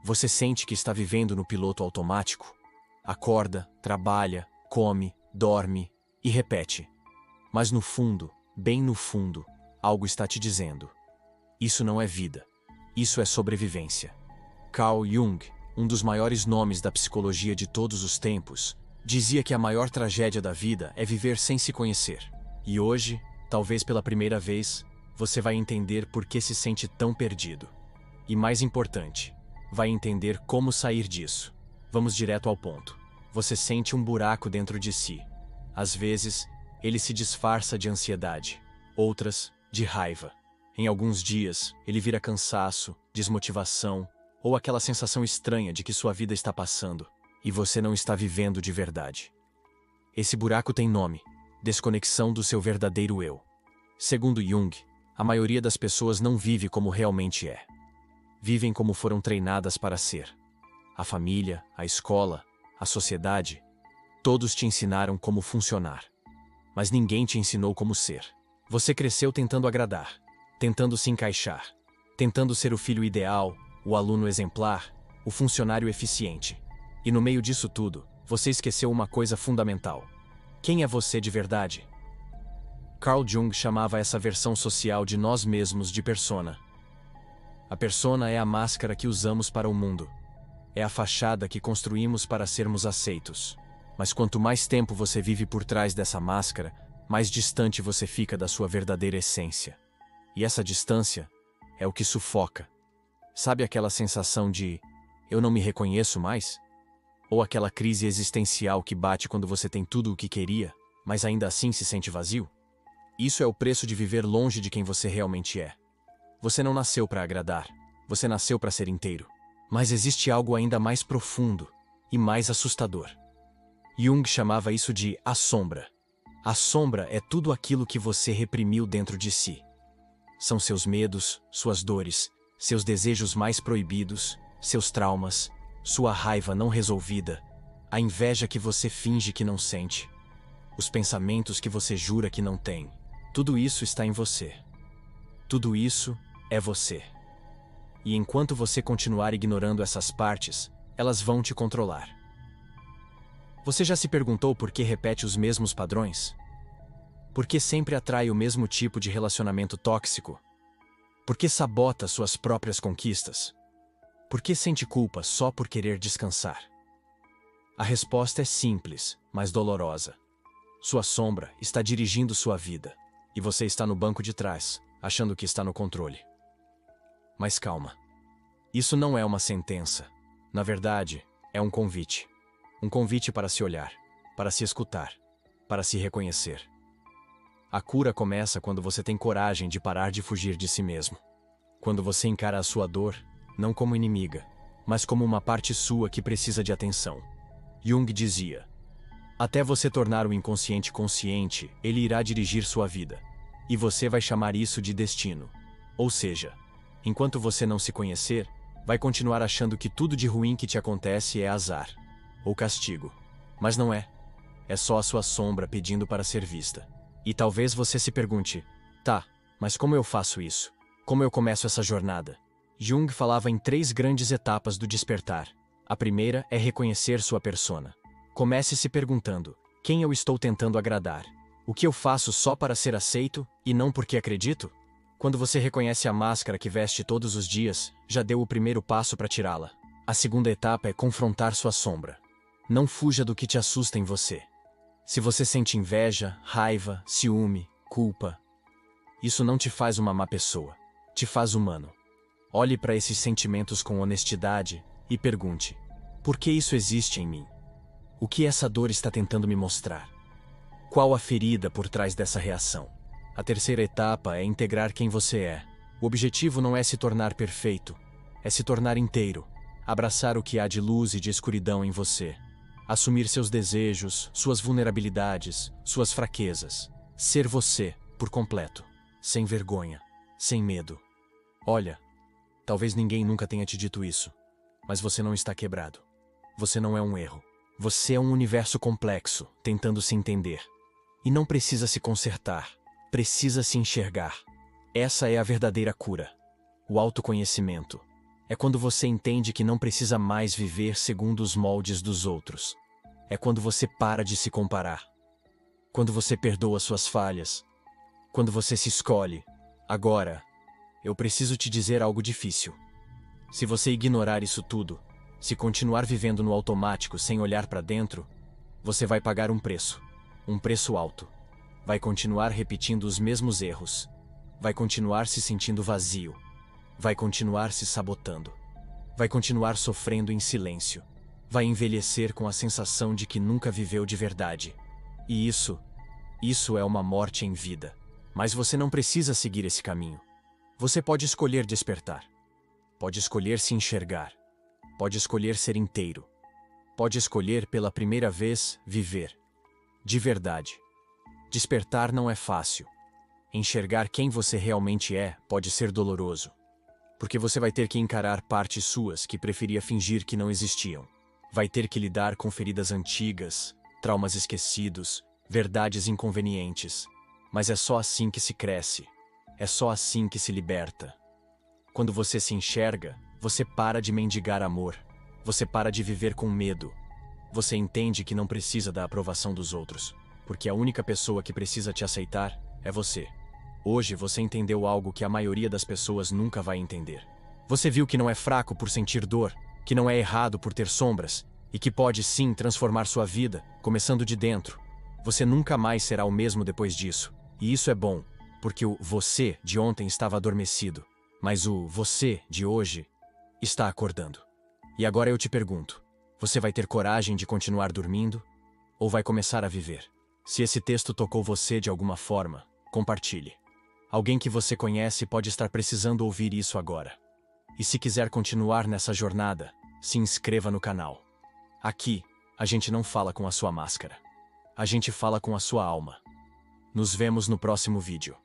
Você sente que está vivendo no piloto automático? Acorda, trabalha, come, dorme e repete. Mas no fundo, bem no fundo, algo está te dizendo: isso não é vida. Isso é sobrevivência. Carl Jung, um dos maiores nomes da psicologia de todos os tempos, dizia que a maior tragédia da vida é viver sem se conhecer. E hoje, talvez pela primeira vez, você vai entender por que se sente tão perdido. E mais importante, vai entender como sair disso. Vamos direto ao ponto. Você sente um buraco dentro de si. Às vezes, ele se disfarça de ansiedade, outras, de raiva. Em alguns dias, ele vira cansaço, desmotivação, ou aquela sensação estranha de que sua vida está passando e você não está vivendo de verdade. Esse buraco tem nome: desconexão do seu verdadeiro eu. Segundo Jung, a maioria das pessoas não vive como realmente é. Vivem como foram treinadas para ser. A família, a escola, a sociedade, todos te ensinaram como funcionar. Mas ninguém te ensinou como ser. Você cresceu tentando agradar, tentando se encaixar, tentando ser o filho ideal, o aluno exemplar, o funcionário eficiente. E no meio disso tudo, você esqueceu uma coisa fundamental. Quem é você de verdade? Carl Jung chamava essa versão social de nós mesmos de persona. A persona é a máscara que usamos para o mundo. É a fachada que construímos para sermos aceitos. Mas quanto mais tempo você vive por trás dessa máscara, mais distante você fica da sua verdadeira essência. E essa distância é o que sufoca. Sabe aquela sensação de eu não me reconheço mais? Ou aquela crise existencial que bate quando você tem tudo o que queria, mas ainda assim se sente vazio? Isso é o preço de viver longe de quem você realmente é. Você não nasceu para agradar, você nasceu para ser inteiro. Mas existe algo ainda mais profundo e mais assustador. Jung chamava isso de a sombra. A sombra é tudo aquilo que você reprimiu dentro de si. São seus medos, suas dores, seus desejos mais proibidos, seus traumas, sua raiva não resolvida, a inveja que você finge que não sente, os pensamentos que você jura que não tem. Tudo isso está em você. Tudo isso é você. E enquanto você continuar ignorando essas partes, elas vão te controlar. Você já se perguntou por que repete os mesmos padrões? Por que sempre atrai o mesmo tipo de relacionamento tóxico? Por que sabota suas próprias conquistas? Por que sente culpa só por querer descansar? A resposta é simples, mas dolorosa. Sua sombra está dirigindo sua vida, e você está no banco de trás, achando que está no controle. Mas calma. Isso não é uma sentença. Na verdade, é um convite. Um convite para se olhar, para se escutar, para se reconhecer. A cura começa quando você tem coragem de parar de fugir de si mesmo. Quando você encara a sua dor, não como inimiga, mas como uma parte sua que precisa de atenção. Jung dizia: até você tornar o inconsciente consciente, ele irá dirigir sua vida. E você vai chamar isso de destino. Ou seja, enquanto você não se conhecer, vai continuar achando que tudo de ruim que te acontece é azar ou castigo. Mas não é. É só a sua sombra pedindo para ser vista. E talvez você se pergunte: tá, mas como eu faço isso? Como eu começo essa jornada? Jung falava em 3 grandes etapas do despertar. A primeira é reconhecer sua persona. Comece se perguntando: quem eu estou tentando agradar? O que eu faço só para ser aceito e não porque acredito? Quando você reconhece a máscara que veste todos os dias, já deu o primeiro passo para tirá-la. A segunda etapa é confrontar sua sombra. Não fuja do que te assusta em você. Se você sente inveja, raiva, ciúme, culpa, isso não te faz uma má pessoa, te faz humano. Olhe para esses sentimentos com honestidade e pergunte: por que isso existe em mim? O que essa dor está tentando me mostrar? Qual a ferida por trás dessa reação? A terceira etapa é integrar quem você é. O objetivo não é se tornar perfeito, é se tornar inteiro, abraçar o que há de luz e de escuridão em você. Assumir seus desejos, suas vulnerabilidades, suas fraquezas. Ser você, por completo. Sem vergonha, sem medo. Olha, talvez ninguém nunca tenha te dito isso, mas você não está quebrado. Você não é um erro. Você é um universo complexo, tentando se entender. E não precisa se consertar, precisa se enxergar. Essa é a verdadeira cura. O autoconhecimento. É quando você entende que não precisa mais viver segundo os moldes dos outros. É quando você para de se comparar. Quando você perdoa suas falhas. Quando você se escolhe. Agora, eu preciso te dizer algo difícil. Se você ignorar isso tudo, se continuar vivendo no automático sem olhar para dentro, você vai pagar um preço alto. Vai continuar repetindo os mesmos erros. Vai continuar se sentindo vazio. Vai continuar se sabotando. Vai continuar sofrendo em silêncio. Vai envelhecer com a sensação de que nunca viveu de verdade. E isso é uma morte em vida. Mas você não precisa seguir esse caminho. Você pode escolher despertar. Pode escolher se enxergar. Pode escolher ser inteiro. Pode escolher pela primeira vez viver. De verdade. Despertar não é fácil. Enxergar quem você realmente é pode ser doloroso. Porque você vai ter que encarar partes suas que preferia fingir que não existiam. Vai ter que lidar com feridas antigas, traumas esquecidos, verdades inconvenientes. Mas é só assim que se cresce. É só assim que se liberta. Quando você se enxerga, você para de mendigar amor. Você para de viver com medo. Você entende que não precisa da aprovação dos outros, porque a única pessoa que precisa te aceitar é você. Hoje você entendeu algo que a maioria das pessoas nunca vai entender. Você viu que não é fraco por sentir dor, que não é errado por ter sombras, e que pode sim transformar sua vida, começando de dentro. Você nunca mais será o mesmo depois disso. E isso é bom, porque o você de ontem estava adormecido, mas o você de hoje está acordando. E agora eu te pergunto, você vai ter coragem de continuar dormindo? Ou vai começar a viver? Se esse texto tocou você de alguma forma, compartilhe. Alguém que você conhece pode estar precisando ouvir isso agora. E se quiser continuar nessa jornada, se inscreva no canal. Aqui, a gente não fala com a sua máscara. A gente fala com a sua alma. Nos vemos no próximo vídeo.